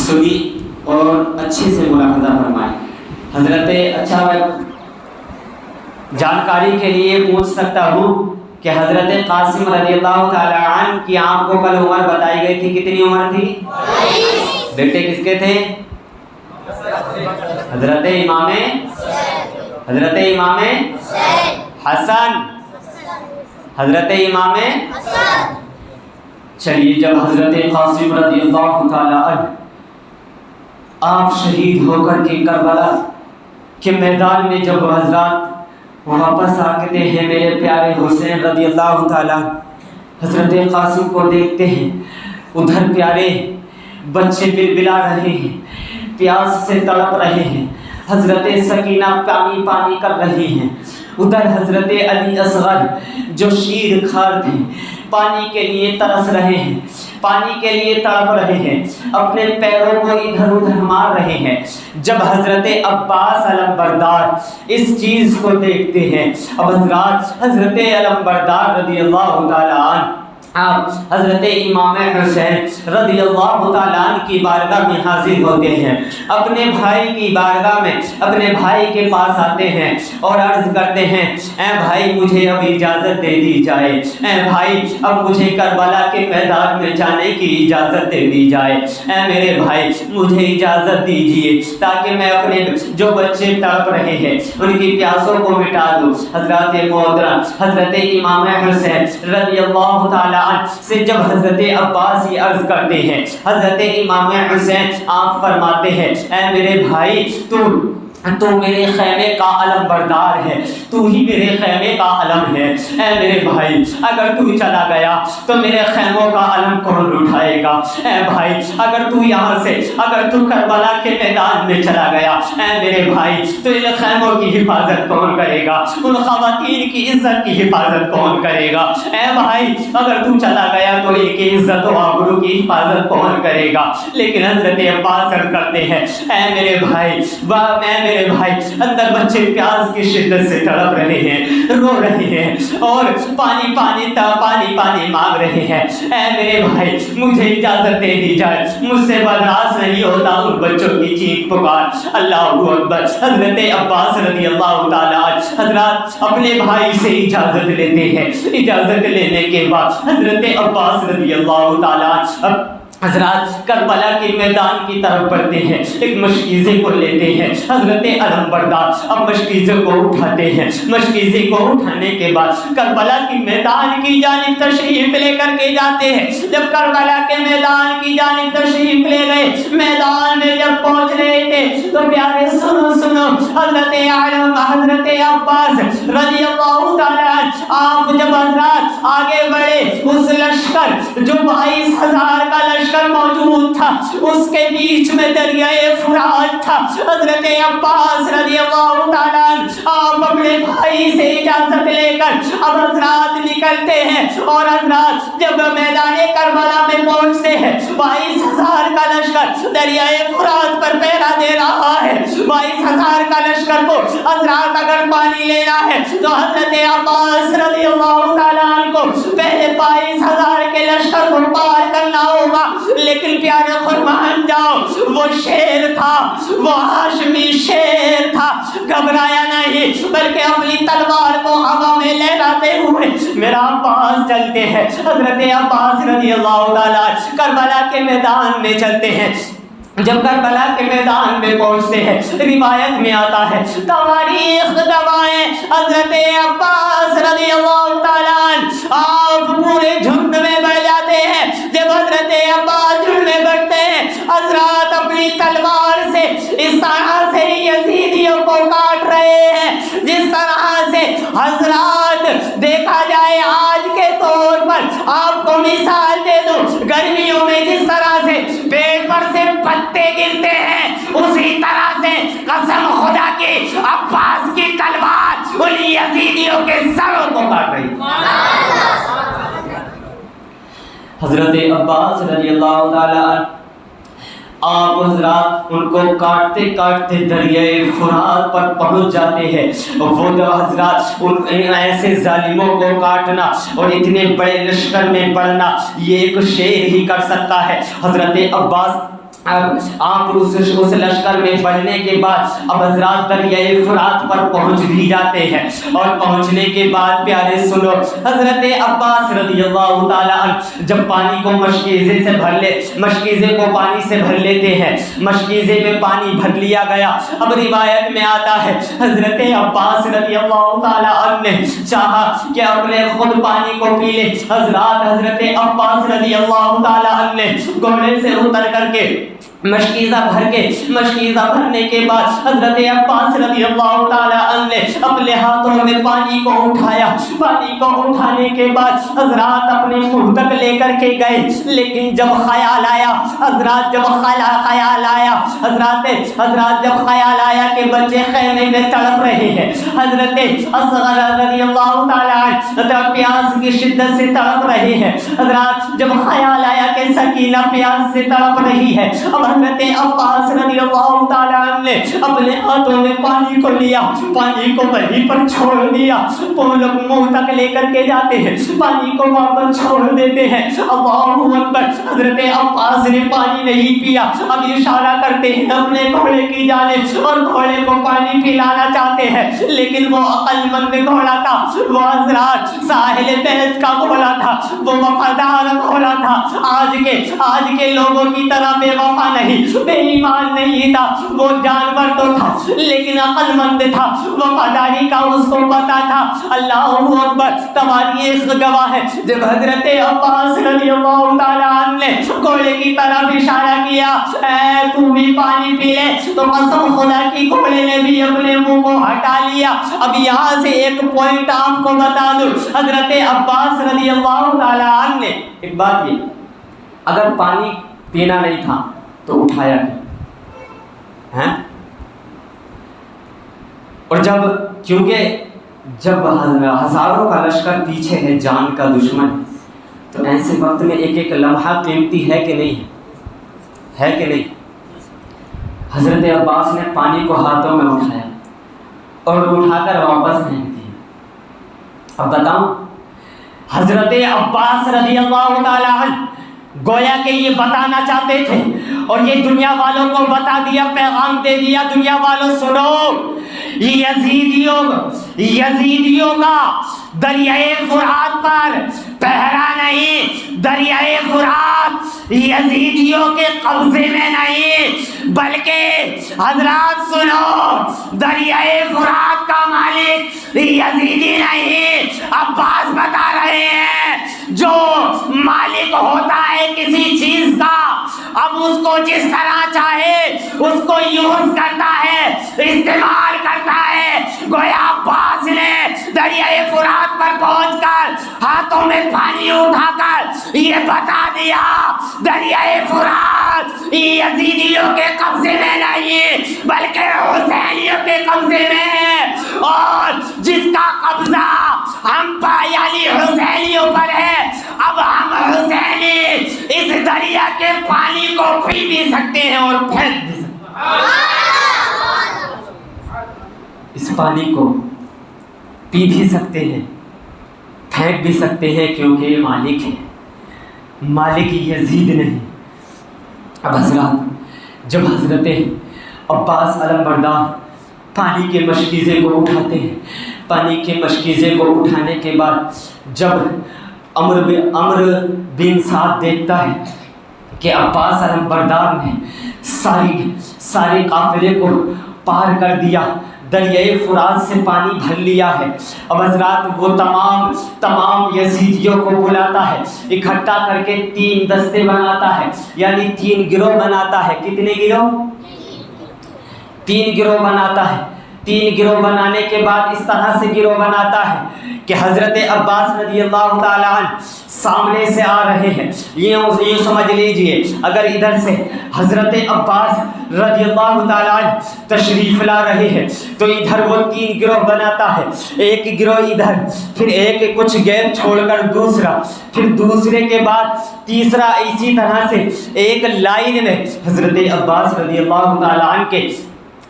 سنی اور اچھے سے ملاحظہ فرمائیں. حضرت اچھا میں جانکاری کے لیے پوچھ سکتا ہوں کہ حضرت قاسم رضی اللہ تعالی عنہ کی آپ کو کل عمر بتائی گئی تھی، کتنی عمر تھی؟ 22. بیٹے کس کے تھے؟ حضرت امام حسن، حضرت امام حسن. چلیے جب حضرت قاسم رضی اللہ تعالی عنہ آپ شہید ہو کر کے کربلا کے میدان میں جب حضرات واپس آتے ہیں، میرے پیارے حسین رضی اللہ تعالی حضرت قاسم کو دیکھتے ہیں، ادھر پیارے بچے بلبلا رہے ہیں، پیاس سے تڑپ رہے ہیں، حضرت سکینہ پانی کر رہی ہیں، ادھر حضرت علی اصغر جو شیر کھار تھے پانی کے لیے ترس رہے ہیں، پانی کے لیے تڑپ رہے ہیں، اپنے پیروں کو ادھر ادھر مار رہے ہیں. جب حضرت عباس علمبردار اس چیز کو دیکھتے ہیں، اب حضرت علمبردار رضی اللہ تعالی عنہ آپ حضرت امام حسین رضی اللہ تعالیٰ عنہ کی بارگاہ میں حاضر ہوتے ہیں، اپنے بھائی کی بارگاہ میں اپنے بھائی کے پاس آتے ہیں اور عرض کرتے ہیں، اے بھائی مجھے اب اجازت دے دی جائے، اے بھائی اب مجھے کربلا کے میدان میں جانے کی اجازت دے دی جائے، اے میرے بھائی مجھے اجازت دیجیے تاکہ میں اپنے جو بچے تڑپ رہے ہیں ان کی پیاسوں کو مٹا دوں. حضرت محترم حضرت امام حسین رضی اللہ تعالیٰ سے جب حضرت عباس یہ عرض کرتے ہیں، حضرت امام حسین آپ فرماتے ہیں، اے میرے بھائی تو میرے خیمے کا علم بردار ہے، تو ہی میرے خیمے کا علم ہے. اے میرے بھائی اگر تو چلا گیا تو میرے خیموں کا علم کون اٹھائے گا؟ اے بھائی اگر تو یہاں سے اگر تو کربلا کے میدان میں چلا گیا، اے میرے بھائی تو ان خیموں کی حفاظت کون کرے گا؟ ان خواتین کی عزت کی حفاظت کون کرے گا؟ اے بھائی اگر تو چلا گیا تو ان کی عزت و آبرو کی حفاظت کون کرے گا؟ لیکن حضرت عباس کرتے ہیں، اے میرے بھائی میرے بھائی اندر بچے پیاس کی شدت سے تڑپ رہے ہیں، رو رہے ہیں اور پانی مانگ رہے ہیں. اے میرے بھائی مجھے اجازت دے دی جائے، مجھ سے برداشت نہیں ہوتا ان بچوں کی چیخ پکار. اللہ اکبر. حضرت عباس رضی اللہ تعالیٰ حضرات اپنے بھائی سے اجازت لیتے ہیں. اجازت لینے کے بعد حضرت عباس رضی اللہ تعالیٰ حضرات کربلا کے میدان کی طرف بڑھتے ہیں، ایک مشکیزے کو لیتے ہیں. حضرت علمبردار اب مشکیزے کو اٹھاتے ہیں. مشکیزے کو اٹھانے کے بعد کربلا کی میدان کی جانب تشریف لے کر کے جاتے ہیں. جب کربلا کے میدان کی جانب تشریف لے گئے، میدان میں جب پہنچ رہے تھے تو پیارے سنو حضرت عباس رضی اللہ تعالیٰ آپ جب حضرات آگے بڑھے، اس لشکر جو 22,000 کا لشکر موجود تھا اس کے بیچ میں دریائے فرات تھا. حضرت عباس رضی اللہ تعالیٰ آپ اپنے بھائی سے اجازت لے کر اب حضرات نکلتے ہیں اور حضرات جب میدان کربلا میں پہنچتے ہیں 22,000 کا لشکر دریائے فرات پر پہرا دے رہا ہے. 22,000 کا لشکر کو حضرات اگر پانی لینا ہے تو حضرت عباس رضی اللہ تعالیٰ کو پہلے 22,000 کے لشکر کو پار کرنا ہوگا. لیکن پیارے فرمان جاؤ، وہ شیر تھا، وہ ہاشمی شیر تھا، گھبرایا نہیں بلکہ اپنی تلوار کو ہوا میں لہراتے ہوئے میرا عباس چلتے ہیں. حضرت عباس رضی اللہ تعالیٰ کربلا کے میدان میں چلتے ہیں. جب کربلا کے میدان میں پہنچتے ہیں روایت میں آتا ہے، تاریخ گواہ حضرت عباس رضی اللہ تعالیٰ آپ پورے جھنڈ میں بیٹھ جاتے ہیں. جب حضرت عباس جھنڈ میں بیٹھتے ہیں حضرات اپنی تلوار سے اس طرح سے یزیدیوں کو کاٹ رہے ہیں جس طرح سے حضرات دیکھا جائے آج کے طور پر آپ کو مثال دے دوں، گرمیوں میں جس طرح سے پیڑ پر سے پتے گرتے ہیں اسی طرح سے قسم خدا کی عباس کی تلوار ان یزیدیوں کے سروں کو کاٹ رہی. حضرت عباس رضی اللہ تعالیٰ آپ حضرات ان کو کاٹتے کاٹتے دریائے فرات پر پہنچ جاتے ہیں. وہ جو حضرات ان ایسے ظالموں کو کاٹنا اور اتنے بڑے لشکر میں بڑھنا یہ ایک شیر ہی کر سکتا ہے. حضرت عباس آپ اس لشکر میں بڑھنے کے بعد اب حضرات دریائے فرات پر پہنچ بھی جاتے ہیں، اور پہنچنے کے بعد پیارے سنو، حضرت عباس رضی اللہ تعالیٰ عنہ جب پانی کو مشکیزے کو پانی سے بھر لیتے ہیں، مشکیزے میں پانی بھر لیا گیا۔ اب روایت میں آتا ہے حضرت عباس رضی اللہ تعالیٰ عنہ نے چاہا کہ اپنے خود پانی کو پی لے۔ حضرت عباس رضی اللہ تعالیٰ عنہ نے گھوڑے سے اتر کر کے مشکیزہ بھرنے کے بعد حضرت عباس رضی اللہ تعالیٰ عنہ نے اپنے ہاتھوں میں پانی کو اٹھایا۔ پانی کو اٹھانے کے بعد حضرات اپنے منہ تک لے کر کے گئے، لیکن جب خیال آیا کہ بچے خیمے میں تڑپ رہے ہیں، حضرت اصغر رضی اللہ تعالیٰ عنہ پیاس کی شدت سے تڑپ رہے ہیں۔ حضرات جب خیال آیا کہ سکینہ پیاس سے تڑپ رہی ہے، اب حضرت عباس رضی اللہ تعالیٰ عنہ نے اپنے ہاتھوں میں پانی کو لیا، پانی کو وہیں پر چھوڑ دیا۔ وہ لوگ منہ تک لے کر کے جاتے ہیں، پانی کو واپس چھوڑ دیتے ہیں۔ اللہ اکبر! حضرت عباس نے پانی نہیں پیا، اب اشارہ کرتے ہیں اپنے گھوڑے کی جانب اور گھوڑے کو پانی پلانا چاہتے ہیں، لیکن وہ عقل مند گھوڑا تھا، وہ حضرات ساحل بیت کا گھوڑا تھا، وہ وفادار گھوڑا تھا۔ آج کے لوگوں کی طرح بے وفا نہیں، بے ایمان نہیں تھا، وہ جانور تو تھا لیکن عقل مند تھا، وفاداری کا اس کو پتا تھا۔ اللہ اکبر! تواریخ گواہ ہے جب حضرت عباس رضی اللہ تعالیٰ عنہ نے گھوڑے کی طرف اشارہ کیا، اے تو بھی پانی پی لے، تو قسم خدا کی گھوڑے نے بھی اپنے منہ کو ہٹا لیا۔ اب یہاں سے ایک پوائنٹ آپ کو بتا دوں، حضرت عباس رضی اللہ تعالیٰ عنہ نے ایک بات یہ، اگر پانی پینا نہیں تھا تو اٹھایا کیوں؟ اور کیونکہ جب ہزاروں کا لشکر پیچھے ہے، جان کا دشمن، تو ایسے وقت میں ایک ایک لمحہ قیمتی ہے کہ نہیں ہے کہ نہیں؟ حضرت عباس نے پانی کو ہاتھوں میں اٹھایا اور اٹھا کر واپس پھینک دیا۔ اب بتاؤں، حضرت عباس رضی اللہ تعالیٰ عنہ گویا کہ یہ بتانا چاہتے تھے اور یہ دنیا والوں کو بتا دیا، پیغام دے دیا، دنیا والوں سنو، یزیدیوں کا دریائے فرات پر پہرا نہیں، دریائے فرات یزیدیوں کے قبضے میں نہیں، بلکہ حضرات سنو، دریائے فرات کا مالک یزیدی نہیں، عباس بتا رہے ہیں۔ جو مالک ہوتا ہے کسی چیز کا، اب اس کو جس طرح چاہے اس کو یوز کرتا ہے، استعمال کرتا ہے۔ گویا عباس نے دریائے فرات پر پہنچ کر ہاتھوں میں پانی اٹھا کر یہ بتا دیا، دریائے فرات یزیدیوں کے قبضے میں نہیں بلکہ حسینیوں کے قبضے میں ہے، اور جس کا قبضہ ہم پر یعنی حسینیوں پر ہے، اب ہم حسینی اس دریا کے پانی کو پی بھی سکتے ہیں اور پھینک بھی سکتے ہیں۔ اس پانی کو پی بھی سکتے ہیں، پھینک بھی سکتے ہیں، کیونکہ یہ مالک ہے، مالک یزید نہیں۔ اب حضرات جب حضرت عباس علمبردار پانی کے مشکیزے کو اٹھاتے ہیں، پانی کے مشکیزے کو اٹھانے کے بعد جب عمر بن سعد دیکھتا ہے کہ عباس علمبردار نے سارے قافلے کو پار کر دیا، دریائے فرات سے پانی بھر لیا ہے، اب حضرات وہ تمام یزیدیوں کو بلاتا ہے، اکٹھا کر کے 3 دستے بناتا ہے، یعنی 3 گروہ بناتا ہے۔ کتنے گروہ؟ 3 گروہ بناتا ہے۔ 3 گروہ بنانے کے بعد اس طرح سے گروہ بناتا ہے کہ حضرت عباس رضی اللہ تعالیٰ عنہ سامنے سے آ رہے ہیں، یہ سمجھ لیجئے، اگر ادھر سے حضرت عباس رضی اللہ تعالیٰ عنہ تشریف لا رہے ہیں تو ادھر وہ 3 گروہ بناتا ہے، ایک گروہ ادھر، پھر ایک کچھ گیپ چھوڑ کر دوسرا، پھر دوسرے کے بعد تیسرا، اسی طرح سے ایک لائن میں حضرت عباس رضی اللہ تعالیٰ عنہ کے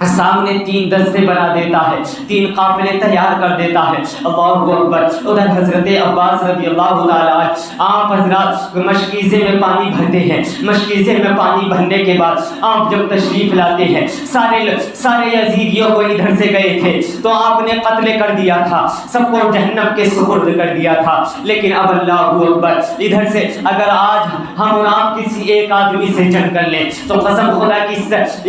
سامنے 3 دستے بنا دیتا ہے، 3 قافلے تیار کر دیتا ہے۔ اللہ اکبر۔ ادھر حضرت عباس رضی اللہ تعالیٰ عنہ آپ حضرات مشکیزے میں پانی بھرتے ہیں، مشکیزے میں پانی بھرنے کے بعد آپ جب تشریف لاتے ہیں، سارے یزیدیوں کو ادھر سے گئے تھے تو آپ نے قتل کر دیا تھا، سب کو جہنم کے سپرد کر دیا تھا، لیکن اب اللہ اکبر ادھر سے اگر آج ہم اور آپ کسی ایک آدمی سے جنگ کر لیں تو قسم خدا کی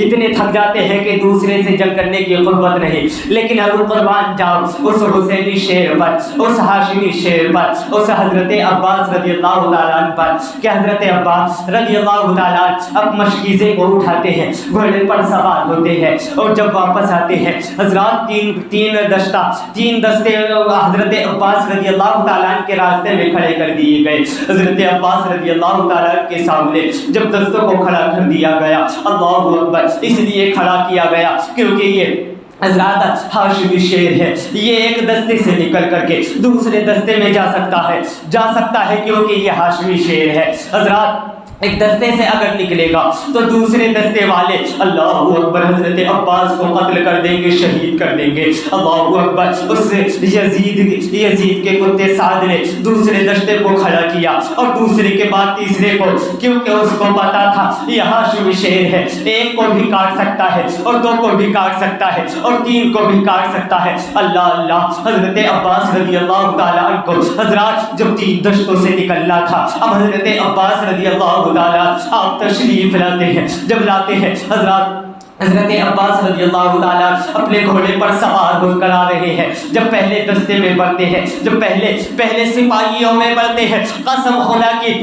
اتنے تھک جاتے ہیں کہ دوسرے سے جنگ کرنے کی قربت نہیں، لیکن اگر قربان جاؤ اس حسینی شیر پر، اس ہاشمی شیر پر، اس حضرت عباس رضی اللہ تعالیٰ عنہ پر، کہ حضرت عباس رضی اللہ تعالیٰ عنہ اب مشکیزے کو اٹھاتے ہیں، گھوڑے پر سوار ہوتے ہیں اور جب واپس آتے ہیں حضرات تین دستے حضرت عباس رضی اللہ تعالیٰ عنہ کے راستے میں کھڑے کر دیے گئے۔ حضرت عباس رضی اللہ تعالیٰ عنہ کے سامنے جب دستوں کو کھڑا کر دیا گیا، اللہ اکبر، اس لیے کھڑا کیا گیا کیونکہ یہ حضرات ہاشمی شیر ہے، یہ ایک دستے سے نکل کر کے دوسرے دستے میں جا سکتا ہے کیونکہ یہ ہاشمی شیر ہے۔ حضرات ایک دستے سے اگر نکلے گا تو دوسرے دستے والے اللہ اکبر حضرت عباس کو قتل کر دیں گے، شہید کر دیں گے۔ اللہ اکبر۔ اس سے یزید کے کتے سعد نے دوسرے دستے کو کھڑا کیا اور دوسرے کے بعد تیسرے کو، کیونکہ اس کو پتا تھا یہ ہاشمی شیر ہے، ایک کو بھی کاٹ سکتا ہے اور 2 کو بھی کاٹ سکتا ہے اور 3 کو بھی کاٹ سکتا ہے۔ اللہ حضرت عباس رضی اللہ تعالیٰ عنہ کو حضرات جب 3 دشتوں سے نکلنا تھا، اب حضرت عباس رضی اللہ تعالیٰ آپ تشریف لاتے ہیں، جب لاتے ہیں حضرت عباس رضی اللہ تعالیٰ اپنے گھوڑے پر سوار ہو کر آ رہے ہیں، جب پہلے دستے میں بڑھتے ہیں، جب پہلے سپاہیوں میں بڑھتے ہیں، قسم خدا کی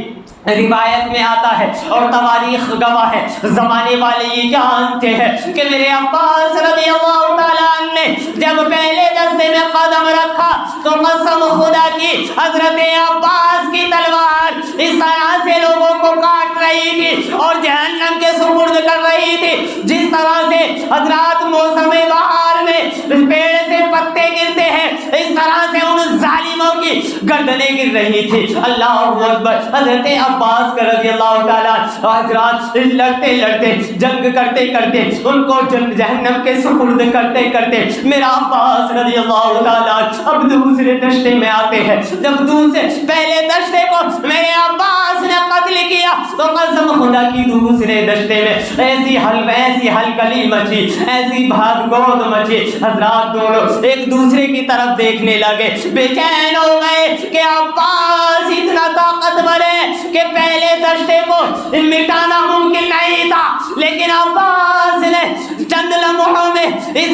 روایت میں آتا ہے اور تواریخ گواہ ہے، زمانے والے یہ جانتے ہیں کہ میرے عباس رضی اللہ تعالیٰ عنہ نے جب پہلے دستے میں قدم رکھا تو قسم خدا کی حضرت عباس کی تلوار اس طرح سے لوگوں کو کاٹ رہی تھی اور جہنم کے سپرد کر رہی تھی، جس طرح سے حضرات موسم بہار میں پیڑ سے پتے گرتے ہیں، اس طرح سے ان ظالموں کی گردنیں گر رہی تھی۔ اللہ اکبر۔ حضرت عباس رضی اللہ تعالیٰ حضرات لڑتے جنگ کرتے ان کو جہنم کے سپرد کرتے میرا عباس رضی اللہ تعالیٰ اب دوسرے دشتے میں آتے ہیں، جب پہلے دشتے کو میرے عباس نے قتل کیا تو قسم خدا کی دوسرے دشتے میں ایسی ہلکلی مچی، ایسی بھاگ گود مچی، حضرات دونوں ایک دوسرے کی طرف دیکھنے لگے، بے چین ہو گئے کہ عباس اتنا طاقتور ہے کہ پہلے دشتے کو مٹانا ممکن نہیں تھا، لیکن عباس نے چند لمحوں میں اس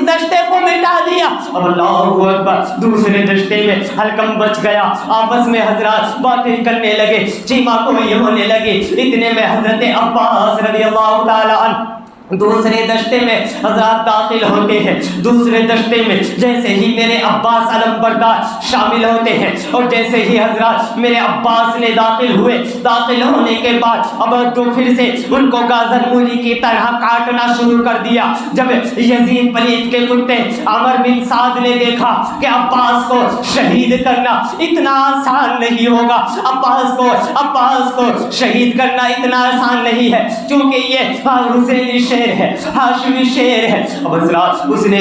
دشتے کو مٹا دیا۔ اب اللہ اکبر، دوسرے دشتے میں حلقم بچ گیا، آپس میں حضرات باتیں کرنے لگے، چیما کوئی ہونے لگے، اتنے میں حضرت عباس رضی اللہ تعالیٰ عنہ دوسرے دشتے میں حضرات داخل ہوتے ہیں۔ دوسرے دشتے میں جیسے ہی میرے عباس علم بردار شامل ہوتے ہیں اور جیسے ہی حضرات میرے عباس نے داخل ہونے کے بعد اب تو پھر سے ان کو گازر مولی کی طرح کاٹنا شروع کر دیا۔ جب یزید پلیت کے کتے عمر بن سعد نے دیکھا کہ عباس کو شہید کرنا اتنا آسان نہیں ہوگا، عباس کو شہید کرنا اتنا آسان نہیں ہے کیونکہ یہ حسینی شیر ہے، ہاشمی شیر ہے۔ اب حضرات اس نے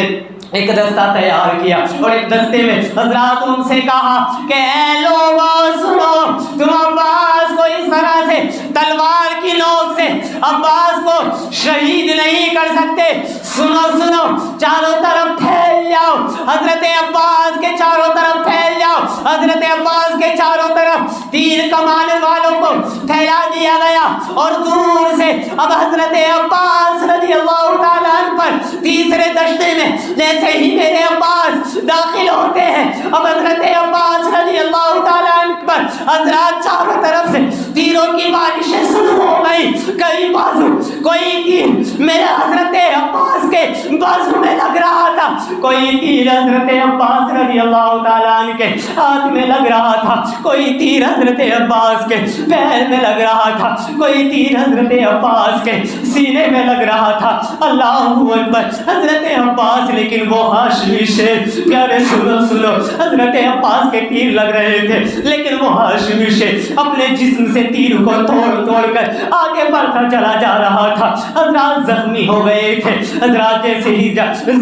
ایک دستہ تیار کیا اور ایک دستے میں حضرات ان سے کہا کہ اے لوگوں سنو، تم عباس کو اس طرح سے تلوار کی نوک سے عباس کو شہید نہیں کر سکتے، سنو چاروں طرف پھیل جاؤ، حضرت عباس کے چاروں طرف پھیل جاؤ۔ حضرت عباس کے چاروں طرف تیر کمانے والوں کو پھیلا دیا گیا اور دور سے اب حضرت عباس رضی اللہ تعالیٰ عنہ پر تیسرے دشتے میں جیسے ہی میرے عباس داخل ہوتے ہیں، اب حضرت عباس رضی اللہ تعالیٰ عنہ پر حضرات چاروں طرف سے تیروں کی بارشیں شروع ہو گئی، کئی بازو کوئی تیر میرے حضرت عباس کے بازو میں لگ رہا تھا، کوئی تیر حضرت عباس رضی اللہ تعالیٰ عنہ کے ہاتھ میں لگ رہا تھا، کوئی تیر حضرت عباس کے پیر میں لگ رہا تھا، کوئی تیر حضرت عباس کے سینے میں لگ رہا تھا۔ اللہ اکبر۔ حضرت عباس لیکن وہ ہاشمی شیر، پیارے سنو، حضرت عباس کے تیر لگ رہے تھے لیکن وہ ہاشمی شیر اپنے جسم سے تیر کو توڑ کر آگے بڑھتا چلا جا رہا تھا۔ حضرات زخمی ہو گئے تھے، حضرات حضرات جیسے ہی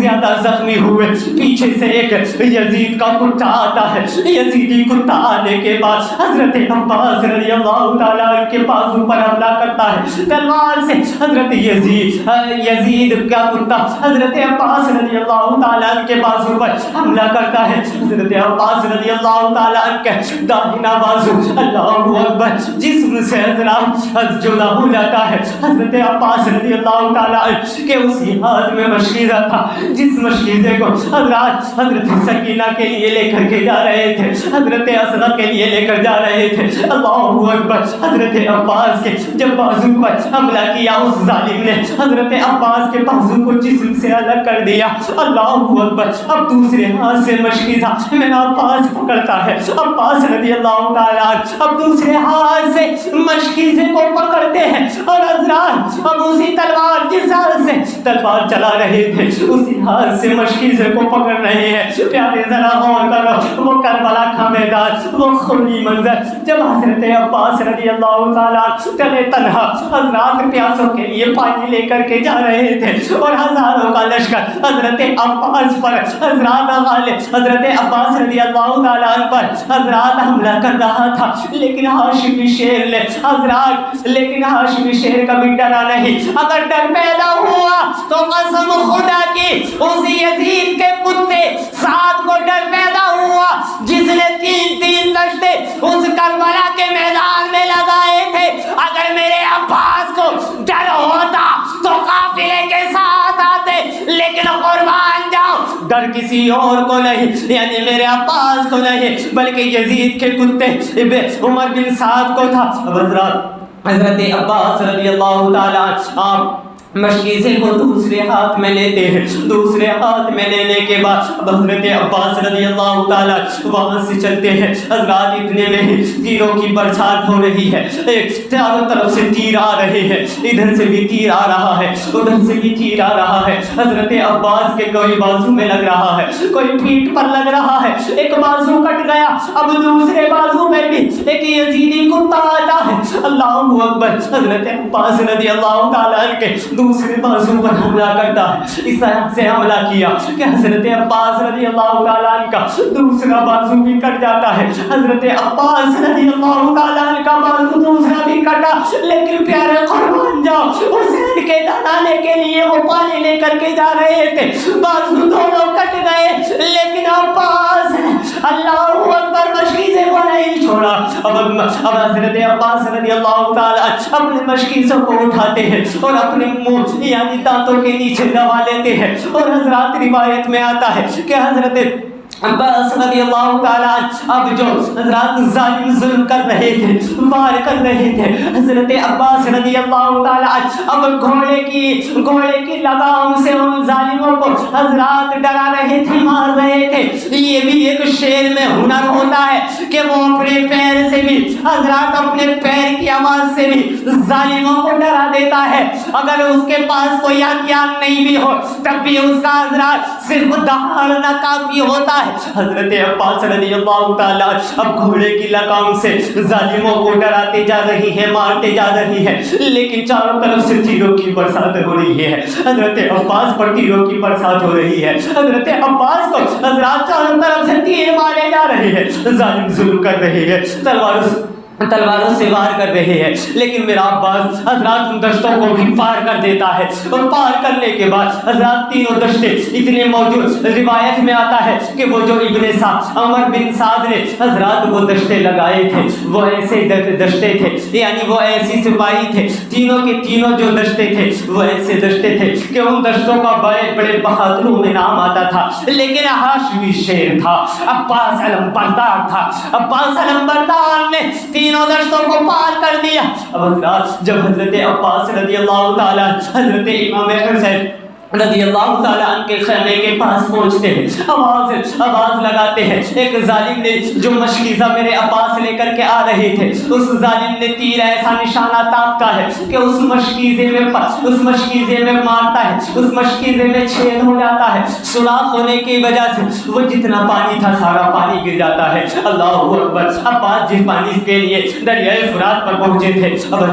زیادہ زخمی ہوئے، پیچھے سے ایک یزید کا کتا آتا ہے. یزیدی کتا آنے کے بعد حضرت عباس رضی اللہ تعالیٰ عنہ کے بازو پر حملہ کرتا ہے تلوار سے. حضرت یزید کا کتا حضرت عباس رضی اللہ تعالیٰ عنہ کے بازو پر حملہ کرتا ہے. حضرت عباس رضی اللہ تعالیٰ عنہ کا داہنا بازو اللہ اکبر جسم سے حضرات جدا ہو جاتا ہے. حضرت عباس رضی اللہ تعالیٰ عنہ کے اسی ہاتھ میں مشکیزہ تھا جس مشکیزے کو حضرت سکینہ کے لیے لے کر کے جا رہے تھے، حضرت اصغر کے لیے لے کر جا رہے تھے. اللہ اکبر. حضرت عباس کے جب بازو پر حملہ کیا اس ظالم نے حضرت عباس کے بازو کو جسم سے الگ کر دیا. اللہ اکبر. اب دوسرے ہاتھ سے مشکیزہ میرا عباس پکڑتا ہے. عباس رضی اللہ تعالیٰ اب دوسرے ہاتھ سے مشکیزے کو پکڑتے ہیں اور حضرات اب اسی تلوار جس ہاتھ سے تلوار چلا رہے تھے اسی ہاتھ سے مشکیزے کو پکڑ رہے ہیں. پیارے ذرا غور کرو وہ کربلا کا میدان، وہ خونی منظر جب حضرت عباس رضی اللہ تعالیٰ تلے تنہا حضرات پیاسوں کے لیے پانی لے کر کے جا رہے تھے اور ہزاروں کا لشکر حضرت عباس پر حضرت عباس رضی اللہ تعالیٰ عنہ پر حضرات حملہ کر رہا تھا. لیکن ہاشمی شیر نے ہاشمی شیر کبھی ڈرا نہیں. اگر ڈر پیدا ہوا تو قسم خدا کی اسی یزید کے کتے سعد کو ڈر پیدا ہوا جس نے 3 دشتے اس کربلا کے میدان میں لگائے تھے. اگر میرے عباس کو ڈر ہوتا تو قافلے کے ساتھ آتے، لیکن قربان جاؤ ڈر کسی اور کو نہیں، یعنی میرے عباس کو نہیں بلکہ یزید کے کتے عمر بن سعد کو تھا. حضرت عباس رضی اللہ تعالیٰ آپ مشکیزے کو دوسرے ہاتھ میں لیتے ہیں. دوسرے ہاتھ میں لینے کے بعد حضرت عباس رضی اللہ تعالیٰ وہاں سے چلتے ہیں. حضرات اتنے میں ہی تیروں کی برسات ہو رہی ہے، چاروں طرف سے تیر آ رہے ہیں، ادھر سے بھی تیر آ رہا ہے ادھر سے بھی تیر آ رہا ہے. حضرت عباس کے کوئی بازو میں لگ رہا ہے، کوئی پیٹھ پر لگ رہا ہے، ایک بازو کٹ گیا. اب دوسرے بازو میں بھی ایک یزیدی کتا آتا ہے. اللہ اکبر. حضرت عباس رضی اللہ تعالیٰ کے دوسرے بازو پر حملہ کرتا ہے. اس طرح سے حملہ کیا کہ حضرت عباس رضی اللہ تعالیٰ عنہ کا دوسرا بازو بھی کٹ جاتا ہے. حضرت عباس رضی اللہ تعالیٰ عنہ کا بازو دوسرا بھی کٹا. لیکن پیارے قربان جاؤ حسین کے دلانے کے لیے وہ پانی لے کر کے جا رہے تھے، بازو دونوں کٹ گئے لیکن عباس اللہ اکبر مشکیزے کو نہیں چھوڑا. اب حضرت عباس رضی اللہ تعالیٰ اپنے مشکیزوں کو اٹھاتے ہیں اور اپنے منہ یعنی دانتوں کے نیچے دبا لیتے ہیں. اور حضرات روایت میں آتا ہے کہ حضرت عباس رضی اللہ تعالیٰ اب جو حضرات ظالم ظلم کر رہے تھے، وار کر رہے تھے، حضرت عباس رضی اللہ تعالیٰ اب گھوڑے کی لگام سے ان ظالموں کو حضرات ڈرا رہے تھے، مار رہے تھے. یہ بھی ایک شیر میں ہنر ہوتا ہے کہ وہ اپنے پیر سے بھی حضرات اپنے پیر کی آواز سے بھی ظالموں کو ڈرا دیتا ہے. اگر اس کے پاس کوئی ہتھیار نہیں بھی ہو تب بھی اس کا حضرات صرف دہاڑنا کافی ہوتا ہے. حضرت عباس رضی اللہ تعالیٰ اب گھوڑے کی لگام سے ظالموں کو ڈراتے جا رہی ہے، مارتے جا رہی ہے، لیکن چاروں طرف سے تیروں کی برسات ہو رہی ہے. حضرت عباس پر تیروں کی برسات ہو رہی ہے. حضرت عباس کو حضرات چاروں طرف سے تیر مارے جا رہے ہیں، ظالم ظلم کر رہے ہیں، تلواروں سے وار کر رہے ہیں. لیکن میرا عباس حضرات ان دشتوں کو بھی پار کر دیتا ہے اور پار کرنے کے بعد حضرات تینوں دشتے اتنے موجود. روایت میں آتا ہے کہ وہ جو ابن سعد عمر بن سعد نے حضرات وہ دشتے لگائے تھے وہ ایسے دشتے تھے، یعنی وہ ایسی سپاہی تھے، تینوں کے تینوں جو دشتے تھے وہ ایسے دشتے تھے کہ ان دشتوں کا بڑے بڑے بہادروں میں نام آتا تھا. لیکن ہاشمی شیر تھا، عباس علمبردار تھا. عباس علمبردار نے تینوں دشتوں کو پار کر دیا. اب حضرات جب حضرت عباس رضی اللہ تعالیٰ حضرت امام حسین رضی اللہ تعالیٰ عنہ کے خیمے کے پاس پہنچتے ہیں، آواز لگاتے ہیں. ایک ظالم نے جو مشکیزہ میرے عباس لے کر کے آ رہے تھے، اس ظالم نے تیر ایسا نشانہ تاپتا ہے کہ اس مشکیزے میں مارتا ہے، اس مشکیزے میں چھید ہو جاتا ہے. سوراخ ہونے کی وجہ سے وہ جتنا پانی تھا سارا پانی گر جاتا ہے. اللہ اکبر. عباس جس پانی کے لیے دریائے فرات پر پہنچے تھے، اب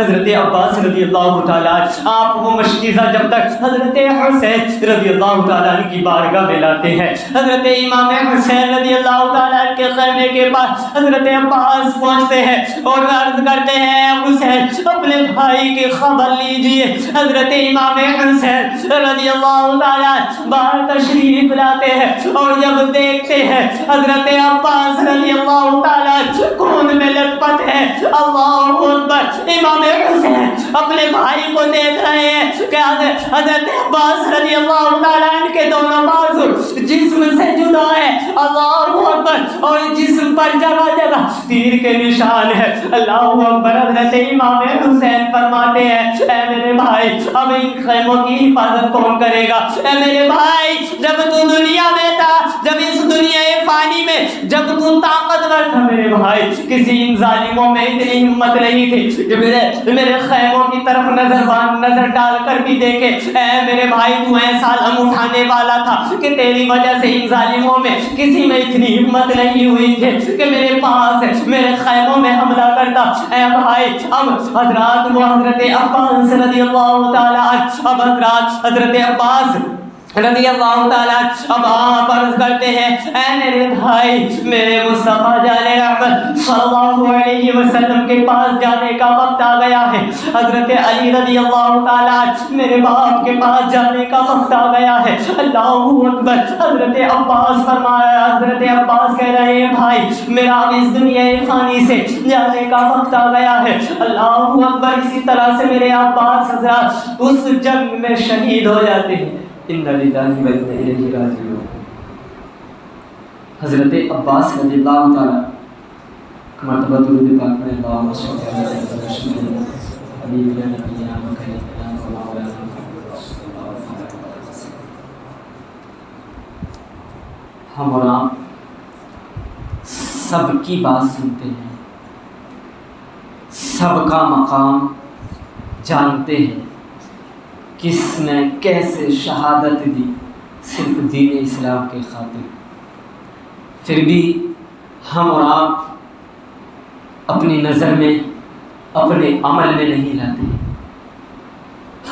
حضرت عباس رضی اللہ تعالیٰ آپ وہ مشکیزہ جب تک حضرت حسین رضی اللہ تعالیٰ عنہ کی بارگاہ میں لاتے ہیں. حضرت امام حسین رضی اللہ تعالیٰ عنہ کے خیمے کے پاس حضرت عباس پہنچتے ہیں اور عرض کرتے ہیں حسین اپنے بھائی کی خبر لیجئے. حضرت امام حسین رضی اللہ تعالیٰ باہر تشریف لاتے ہیں اور جب دیکھتے ہیں حضرت عباس رضی اللہ تعالیٰ خون میں لت پت ہے. اللہ اکبر. امام حسین اپنے بھائی کو دیکھ رہے ہیں کہ حضرت عباس رضی اللہ تعالیٰ عنہ کے دونوں بازو جسم سے جدا ہے. اللہ اکبر. اور جسم پر جگہ جگہ تیر کے نشان ہے. اللہ اکبر. حضرت امام حسین فرماتے ہیں اے میرے بھائی اب ان خیموں کی حفاظت کون کرے گا؟ اے میرے بھائی جب تو دنیا میں تھا، جب اس دنیا فانی میں جب تو طاقتور تھا میرے بھائی، کسی ان ظالموں میں اتنی ہمت نہیں تھی کہ میرے خیموں کی طرف نظر ڈال کر بھی دیکھے. اے میرے بھائی تو ایسا لم اٹھانے والا تھا کہ تیری وجہ سے ان ظالموں میں کسی میں اتنی ہمت نہیں ہوئی تھی کہ میرے پاس میرے خیموں میں حملہ کرتا. اے بھائی اب حضرات وہ حضرت عباس رضی اللہ تعالیٰ اب حضرت عباس رضی اللہ تعالیٰ اب آپ عرض کرتے ہیں اے میرے بھائی میرے مصطفیٰ جان رحمت صلی اللہ علیہ وسلم کے پاس جانے کا وقت آ گیا ہے. حضرت علی رضی اللہ تعالیٰ میرے باپ کے پاس جانے کا وقت آ گیا ہے. اللہ اکبر. حضرت عباس فرمایا حضرت عباس کہہ رہے ہیں بھائی میرا اب اس دنیا فانی سے جانے کا وقت آ گیا ہے. اللہ اکبر. اسی طرح سے میرے عباس حضرات اس جنگ میں شہید ہو جاتے ہیں. اِنَّ لِلَّهِ وَإِنَّا إِلَيْهِ رَاجِعُونَ. حضرت عباس رضی اللہ تعالیٰ مرتبہ درود پاک میں اللہم صلی علی سیدنا حبیبنا نبینا مکرمنا مولانا. ہم اور آپ سب کی بات سنتے ہیں، سب کا مقام جانتے ہیں، کس نے کیسے شہادت دی صرف دین اسلام کے خاطر. پھر بھی ہم اور آپ اپنی نظر میں اپنے عمل میں نہیں لاتے.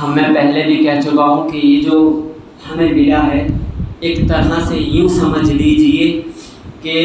میں پہلے بھی کہہ چکا ہوں کہ یہ جو ہمیں ملا ہے ایک طرح سے یوں سمجھ لیجئے کہ